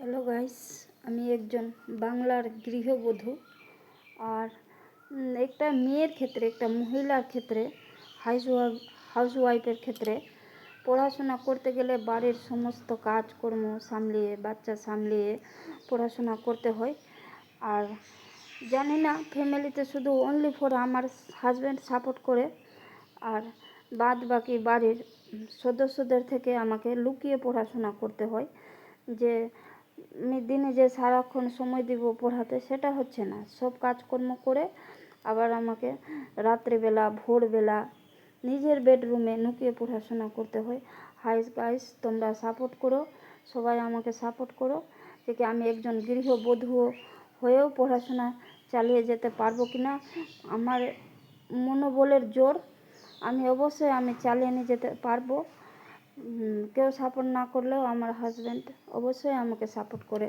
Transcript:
Hello guys, আমি একজন বাংলার গৃহবধূ। আর একটা মেয়ের ক্ষেত্রে, একটা মহিলার ক্ষেত্রে, হাউসওয়াইফের ক্ষেত্রে পড়াশোনা করতে গেলে বাড়ির সমস্ত কাজকর্ম সামলিয়ে, বাচ্চা সামলিয়ে পড়াশোনা করতে হয়। আর জানি না, ফ্যামিলিতে শুধু অনলি ফর আমার হাজব্যান্ড সাপোর্ট করে, আর বাদ বাকি বাড়ির সদস্যদের থেকে আমাকে লুকিয়ে পড়াশোনা করতে হয়। যে আমি দিনে যে সারাক্ষণ সময় দিব পড়াতে, সেটা হচ্ছে না। সব কাজকর্ম করে আবার আমাকে রাত্রিবেলা, ভোরবেলা নিজের বেডরুমে লুকিয়ে পড়াশোনা করতে হয়। হাই গাইস, তোমরা সাপোর্ট করো, সবাই আমাকে সাপোর্ট করো, যে কি আমি একজন গৃহবধূ হয়েও পড়াশোনা চালিয়ে যেতে পারবো কি না। আমার মনোবলের জোর, আমি অবশ্যই চালিয়ে নিয়ে যেতে পারবো। কেউ সাপোর্ট না করলেও আমার হাজব্যান্ড অবশ্যই আমাকে সাপোর্ট করে।